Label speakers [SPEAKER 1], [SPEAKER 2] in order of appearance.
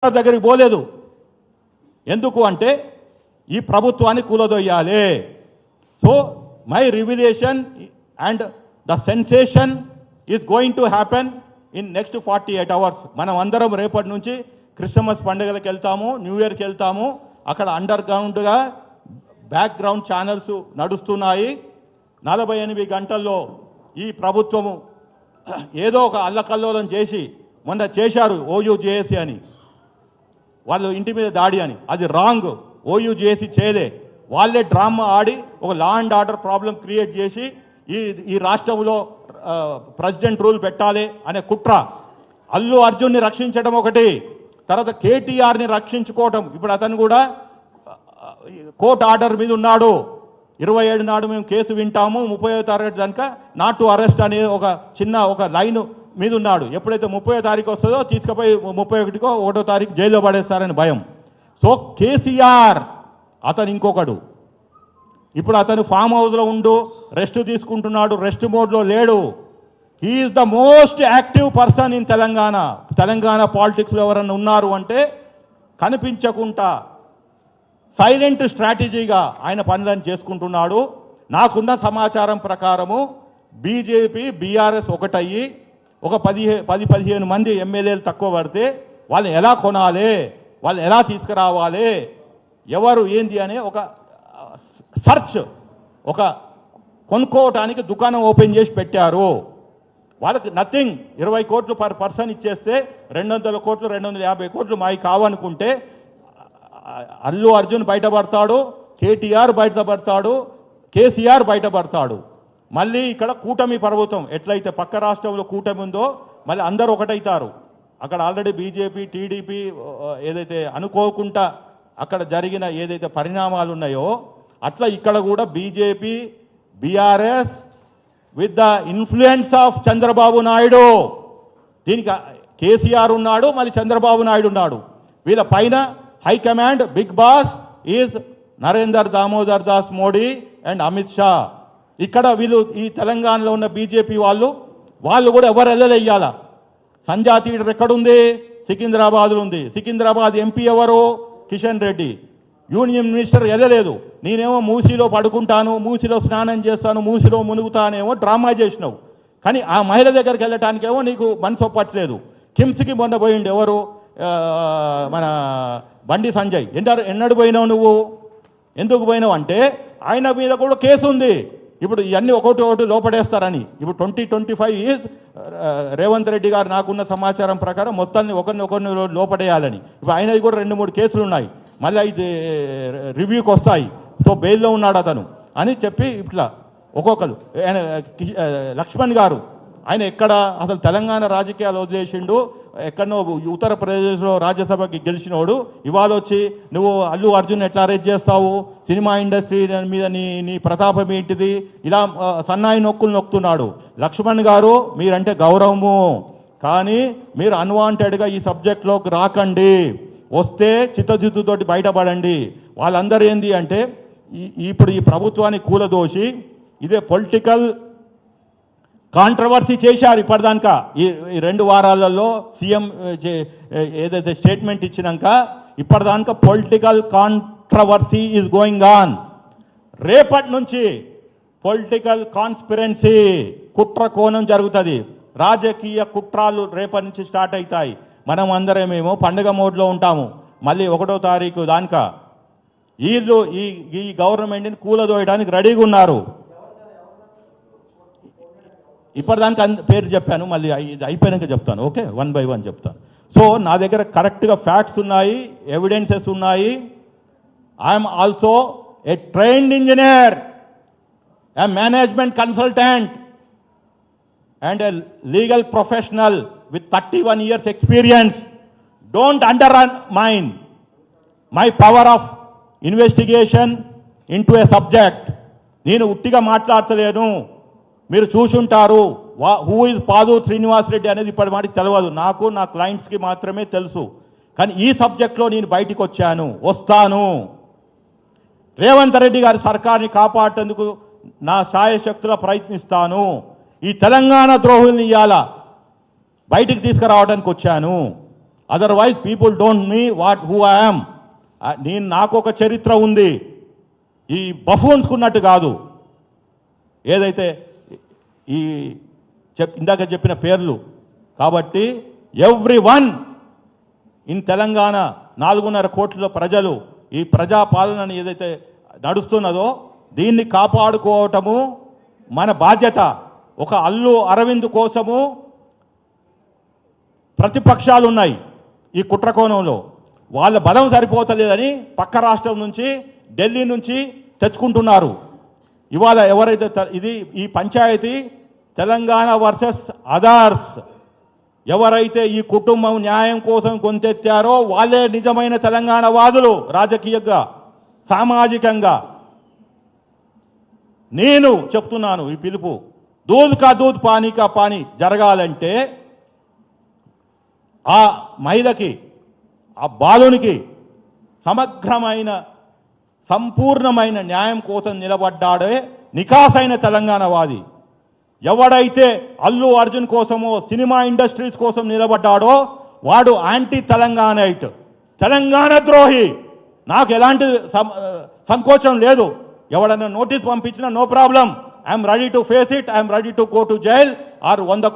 [SPEAKER 1] దగ్గరికి పోలేదు. ఎందుకు అంటే ఈ ప్రభుత్వాన్ని కూలదొయ్యాలి. So my revelation and the sensation is going to happen in next 48 hours. మనం అందరం రేపటి నుంచి క్రిస్మస్ పండుగలకు వెళ్తాము, న్యూ ఇయర్కి వెళ్తాము. అక్కడ అండర్ గ్రౌండ్గా బ్యాక్గ్రౌండ్ ఛానల్స్ నడుస్తున్నాయి. 48 గంటల్లో ఈ ప్రభుత్వము ఏదో ఒక అల్లకల్లోలం చేసి మొన్న చేశారు ఓయూజేఏసీ అని, వాళ్ళు ఇంటి మీద దాడి అని. అది రాంగ్. ఓయూజేఏసీ చేయలే. వాళ్ళే డ్రామా ఆడి ఒక law and order problem create చేసి ఈ రాష్ట్రంలో ప్రెసిడెంట్ రూల్ పెట్టాలి అనే కుట్ర. అల్లు అర్జున్ని రక్షించడం ఒకటి, తర్వాత కేటీఆర్ని రక్షించుకోవటం. ఇప్పుడు అతను కూడా కోర్టు ఆర్డర్ మీద ఉన్నాడు. 27 నాడు మేము కేసు వింటాము, 30వ తారీఖు కనుక నాట్ టు అరెస్ట్ అనే ఒక లైన్ మీద ఉన్నాడు. ఎప్పుడైతే 30వ తారీఖు వస్తుందో తీసుకుపోయి 31కో 1వ తారీఖు జైల్లో పడేస్తారని భయం. సో కేసీఆర్ అతను ఇంకొకడు. ఇప్పుడు అతను ఫామ్ హౌస్లో ఉండు రెస్ట్ తీసుకుంటున్నాడు, రెస్ట్ మోడ్లో లేడు. He's the most active person in Telangana పాలిటిక్స్లో ఎవరన్నా ఉన్నారు అంటే కనిపించకుండా సైలెంట్ స్ట్రాటజీగా ఆయన పనులను చేసుకుంటున్నాడు. నాకున్న సమాచారం ప్రకారము బీజేపీ బీఆర్ఎస్ ఒకటయ్యి ఒక 10-15 మంది ఎమ్మెల్యేలు తక్కువ పడితే వాళ్ళని ఎలా కొనాలి, వాళ్ళని ఎలా తీసుకురావాలి, ఎవరు ఏంది అనే ఒక సర్చ్, ఒక కొనుక్కోవటానికి దుకాణం ఓపెన్ చేసి పెట్టారు. వాళ్ళకి నథింగ్. 20 కోట్లు పర్ పర్సన్ ఇచ్చేస్తే 200 కోట్లు 250 కోట్లు మావి కావనుకుంటే అల్లు అర్జున్ బయటపడతాడు, కేటీఆర్ బయటపడతాడు, కేసీఆర్ బయటపడతాడు. మళ్ళీ ఇక్కడ కూటమి ప్రభుత్వం ఎట్లయితే పక్క రాష్ట్రంలో కూటమి ఉందో మళ్ళీ అందరూ ఒకటవుతారు. అక్కడ ఆల్రెడీ బీజేపీ టీడీపీ ఏదైతే అనుకోకుండా అక్కడ జరిగిన ఏదైతే పరిణామాలు ఉన్నాయో అట్లా ఇక్కడ కూడా BJP BRS with the influence of Chandrababu Naidu. దీనికి కేసీఆర్ ఉన్నాడు, మళ్ళీ చంద్రబాబు నాయుడు ఉన్నాడు. వీళ్ళ పైన high command big boss is Narender Damodar Das Modi and Amit Shah. ఇక్కడ వీళ్ళు ఈ తెలంగాణలో ఉన్న బీజేపీ వాళ్ళు కూడా ఎవరు వెళ్ళలేయ్యాల. సంజా థియేటర్ ఎక్కడుంది? సికింద్రాబాద్లో ఉంది. సికింద్రాబాద్ ఎంపీ ఎవరు? కిషన్ రెడ్డి. యూనియన్ మినిస్టర్ వెళ్ళలేదు. నేనేమో మూసీలో పడుకుంటాను, మూసీలో స్నానం చేస్తాను, మూసీలో మునుగుతానేమో డ్రామా చేసినావు. కానీ ఆ మహిళ దగ్గరికి వెళ్ళటానికేమో నీకు మనసు ఒప్పట్లేదు. కిమ్స్కి మొన్న పోయిండు ఎవరు? మన బండి సంజయ్. ఎన్నడు పోయినావు నువ్వు? ఎందుకు పోయినావు అంటే ఆయన మీద కూడా కేసు ఉంది. ఇప్పుడు ఇవన్నీ ఒకటి లోపడేస్తారని. ఇప్పుడు 2025 ఈజ్ రేవంత్ రెడ్డి గారు నాకున్న సమాచారం ప్రకారం మొత్తాన్ని ఒకరిని లోపడేయాలని. ఇప్పుడు ఆయనది కూడా 2-3 కేసులు ఉన్నాయి. మళ్ళీ అయితే రివ్యూకి వస్తాయి. సో బెయిల్లో ఉన్నాడు అతను అని చెప్పి ఇట్లా ఒక్కొక్కరు. లక్ష్మణ్ గారు ఆయన ఎక్కడ అసలు తెలంగాణ రాజకీయాలు వదిలేసిండు, ఎక్కడనో ఉత్తరప్రదేశ్లో రాజ్యసభకి గెలిచినోడు. ఇవాళ వచ్చి నువ్వు అల్లు అర్జున్ ఎట్లా అరెస్ట్ చేస్తావు, సినిమా ఇండస్ట్రీ మీద నీ ప్రతాపం ఏంటిది, ఇలా సన్నాయి నొక్కులు నొక్కుతున్నాడు. లక్ష్మణ్ గారు మీరంటే గౌరవము, కానీ మీరు అన్వాంటెడ్గా ఈ సబ్జెక్ట్లోకి రాకండి. వస్తే చిత్తశుద్ధితోటి బయటపడండి. వాళ్ళందరూ ఏంది అంటే ఇప్పుడు ఈ ప్రభుత్వాన్ని కూలదోసి ఇదే పొలిటికల్ కాంట్రవర్సీ చేశారు. ఇప్పటిదాకా ఈ 2 వారాలలో సీఎం ఏదైతే స్టేట్మెంట్ ఇచ్చినాక ఇప్పటిదాకా political controversy is going on. రేపటి నుంచి పొలిటికల్ కాన్స్పిరెన్సీ, కుట్ర కోణం జరుగుతుంది. రాజకీయ కుట్రాలు రేపటి నుంచి స్టార్ట్ అవుతాయి. మనం అందరమేమో పండుగ మోడ్లో ఉంటాము. మళ్ళీ 1వ తారీఖు దానికా వీళ్ళు ఈ గవర్నమెంట్ని కూలదోయడానికి రెడీగా ఉన్నారు. ఇప్పటిదానికి పేరు చెప్పాను, మళ్ళీ ఇది అయిపోయాక చెప్తాను. ఓకే, 1 by 1 చెప్తాను. సో నా దగ్గర కరెక్ట్గా ఫ్యాక్ట్స్ ఉన్నాయి, ఎవిడెన్సెస్ ఉన్నాయి. I'm also a trained engineer, A management consultant and a legal professional with 31 years experience. Don't undermine my power of investigation into a subject. నేను ఉట్టిగా మాట్లాడతలేను. మీరు చూసుంటారు హూ ఇస్ పాదూర్ శ్రీనివాస్ రెడ్డి అనేది ఇప్పటి మాటికి తెలియదు. నాకు నా క్లయింట్స్కి మాత్రమే తెలుసు. కానీ ఈ సబ్జెక్ట్లో నేను బయటికి వస్తాను. రేవంత్ రెడ్డి గారి సర్కార్ని కాపాడేందుకు నా శాయశక్తుల ప్రయత్నిస్తాను. ఈ తెలంగాణ ద్రోహుల్ని ఇయ్యాల బయటికి తీసుకురావడానికి వచ్చాను. Otherwise people don't me what who I'm. నాకు ఒక చరిత్ర ఉంది, ఈ బఫూన్స్కున్నట్టు కాదు. ఏదైతే ఈ ఇందాక చెప్పిన పేర్లు. కాబట్టి ఎవ్రీవన్ ఇన్ తెలంగాణ 4.5 కోట్ల ప్రజలు ఈ ప్రజాపాలనని ఏదైతే నడుస్తున్నదో దీన్ని కాపాడుకోవటము మన బాధ్యత. ఒక అల్లు అరవింద్ కోసము ప్రతిపక్షాలు ఉన్నాయి ఈ కుట్రకోణంలో, వాళ్ళ బలం సరిపోతలేదని పక్క రాష్ట్రం నుంచి ఢిల్లీ నుంచి తెచ్చుకుంటున్నారు. ఇవాళ ఎవరైతే ఈ పంచాయతీ తెలంగాణ వర్సెస్ అదర్స్, ఎవరైతే ఈ కుటుంబం న్యాయం కోసం గొంతెత్తారో వాళ్ళే నిజమైన తెలంగాణ వాదులు. రాజకీయంగా సామాజికంగా నేను చెప్తున్నాను, ఈ పిలుపు దూద్ కా దూద్ పానీ కా పానీ జరగాలంటే ఆ మహిళకి, ఆ బాలునికి సమగ్రమైన సంపూర్ణమైన న్యాయం కోసం నిలబడ్డాడే నికాసైన తెలంగాణవాది. ఎవడైతే అల్లు అర్జున్ కోసమో సినిమా ఇండస్ట్రీస్ కోసం నిలబడ్డాడో వాడు యాంటీ తెలంగాణైట్, తెలంగాణ ద్రోహి. నాకు ఎలాంటి సంకోచం లేదు. ఎవడన్నా నోటీస్ పంపించినా no problem, I'm ready to face it, I'm ready to go to jail or 100